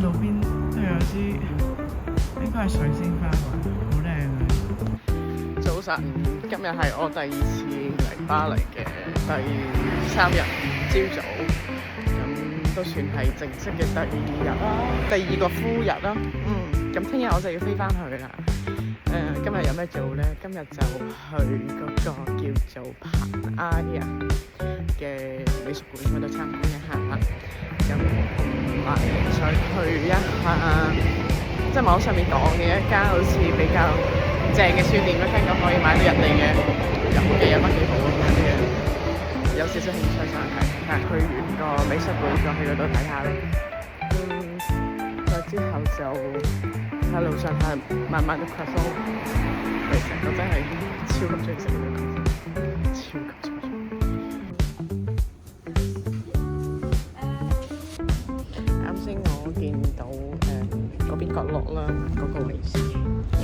路邊都有支，應該係水仙花吧，好靚啊！早晨，今日係我第二次嚟巴黎嘅第3日朝早，咁都算係正式嘅第2日啦，第2個full日啦。咁聽日我就要飛翻去啦。今日有咩做呢？今日就去嗰個叫做彭埃啊嘅美術館嗰度參觀一下啦。咁同埋再去一下，即係網上面講嘅一間好似比較正嘅書店，聽講可以買到人哋嘅日本嘅嘢，乜幾好咁樣，有少少興趣想睇。但係去完個美術館再去嗰度睇下咧。再之後就喺路上係慢慢嘅 croissant， 其實我真係超級中意食呢個 croissant， 超級中意。啱先我見到嗰邊角落啦，嗰個位置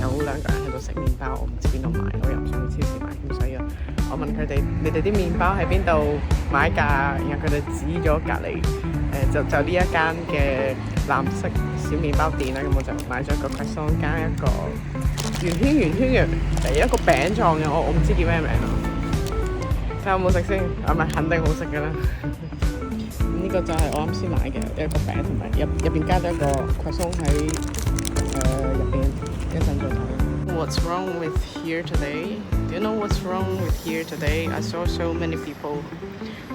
有2個人喺度食麵包，我唔知邊度買，我又唔想去超市買，咁所以我問佢哋：你哋啲麵包喺邊度買㗎？然後佢哋指咗隔離就呢一間嘅藍色小麵包店啦，咁我就買咗個 croissant 加一個圓圈嘅一個餅狀嘅，我唔知叫咩名啦。睇下有冇食先，唔係肯定好食嘅啦。呢個就係我啱先買嘅一個餅，同埋入邊加咗一個 croissant 喺入邊，一陣再睇。What's wrong with here today? Do you know what's wrong with here today? I saw so many people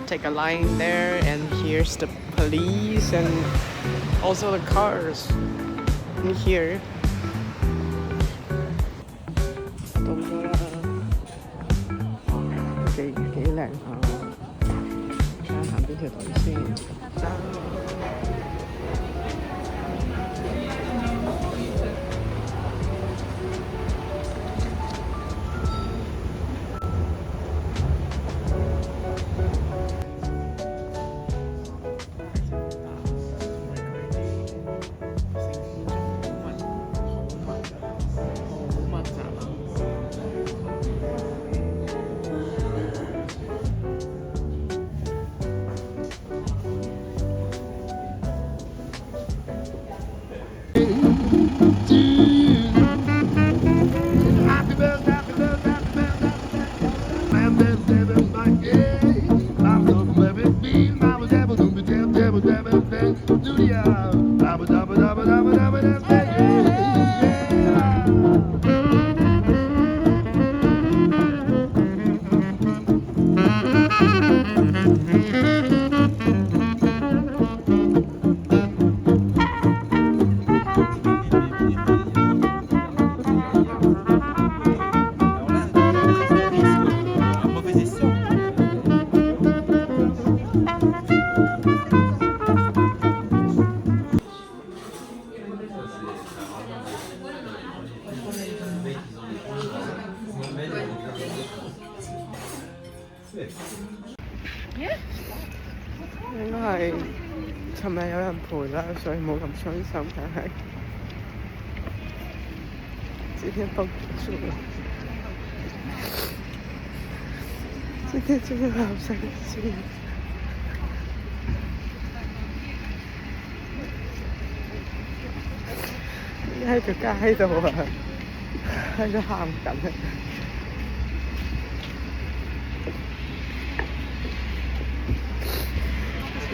take a line there, and here's the police and also the cars in here. 到咗啦，幾靚下。睇下行邊條隊先。應該係尋日有人陪啦，所以冇咁傷心。但係今天都結束了，今天真的好傷心。喺條街度啊，喺度喊緊啊！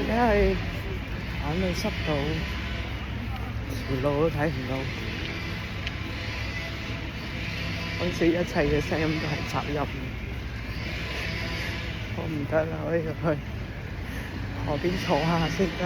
而家係眼淚濕到，條路都睇唔到，好似一切嘅聲音都係雜音。我唔得啦，我要去河邊坐下先得。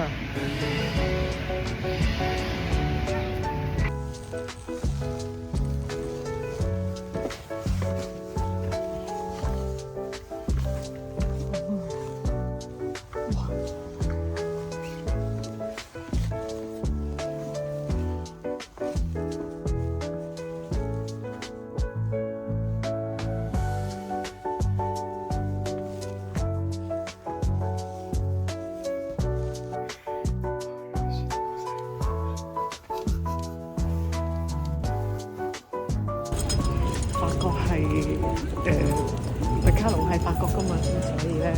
迪卡龍喺法國㗎嘛，所以咧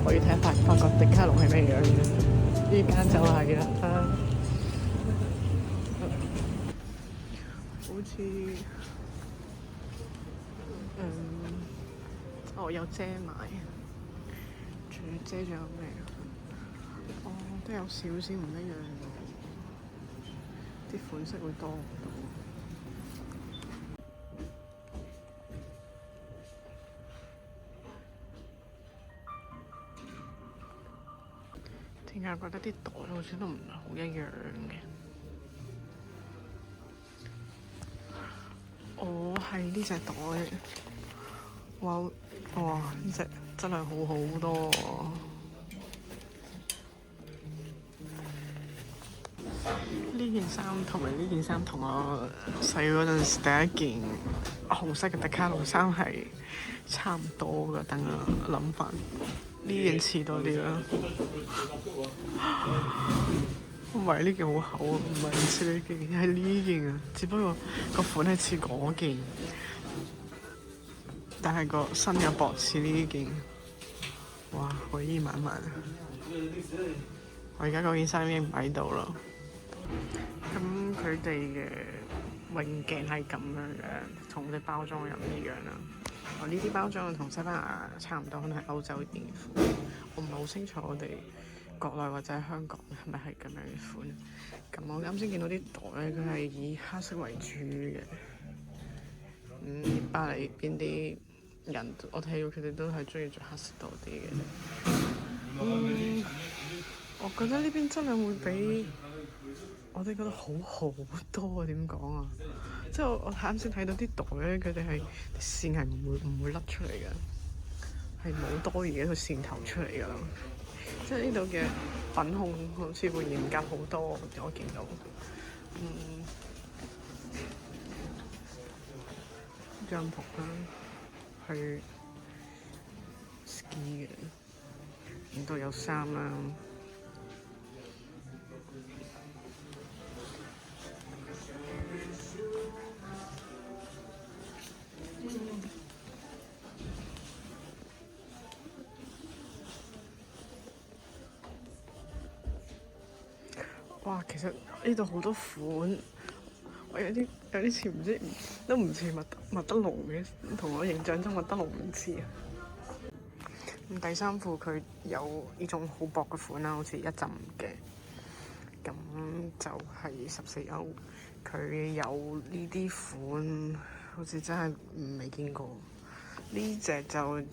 可以睇下法國迪卡龍係咩樣嘅。呢間就係啦。似有遮買，仲要遮咗有咩？都有少少唔一樣喎，啲款式會多好多。點解覺得啲袋好似都唔係好一樣嘅？係呢隻袋，哇！呢隻真係好好多喎。呢件衫同埋呢件衫同我細嗰陣時第一件紅色嘅迪卡儂衫係差唔多㗎。等我諗翻，呢件似多啲啦。唔係呢件好厚啊，唔係似呢件，係呢件啊。只不過個款係似嗰件，但係個身又薄似呢件。哇！回憶滿滿。我而家嗰件衫已經唔喺度啦。咁佢哋嘅泳鏡係咁樣嘅，同啲包裝又唔一樣啦。我呢啲包裝同西班牙差唔多，可能係歐洲嘅款。我唔係好清楚我哋國內或者香港係咪係咁樣嘅款。咁我啱先見到啲袋咧，佢係以黑色為主嘅。巴黎邊啲人，我睇到佢哋都係中意着黑色多啲嘅。我覺得呢邊質量會比我哋覺得好好多啊！點講啊？即係我啱先睇到啲袋咧，佢哋係啲線係唔會甩出嚟嘅，係冇多餘嘅一個線頭出嚟㗎啦。即係呢度嘅品控好似會嚴格好多，我見到。帳篷啦，去 ski 嘅，呢度有衫啦。哇！其實呢度好多款，我有啲似唔知，都唔似麥德龍嘅，同我印象中麥德龍唔似啊。咁第三褲佢有呢種好薄嘅款啦，好似一浸嘅，咁就係14歐。佢有呢啲款，好似真係未見過。呢隻就呢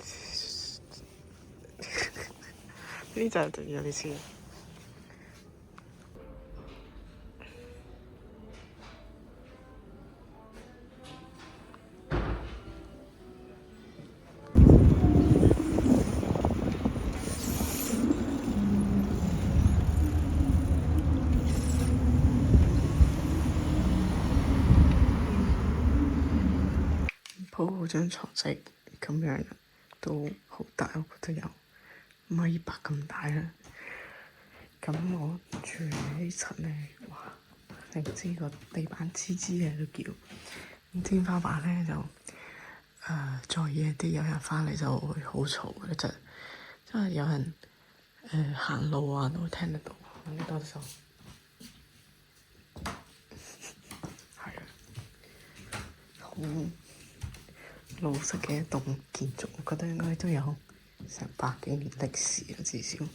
隻就有啲似。鋪好張床仔咁樣都好大，我覺得有1.8米咁大啦。咁我住呢層咧，哇！你唔知個地板吱吱嘅都叫。咁天花板咧就再夜啲有人翻嚟就會好嘈嘅，真係有人行路啊都會聽得到。呢度就係啊，好老式嘅一棟建築，我覺得應該都有成100幾年歷史啦，至少。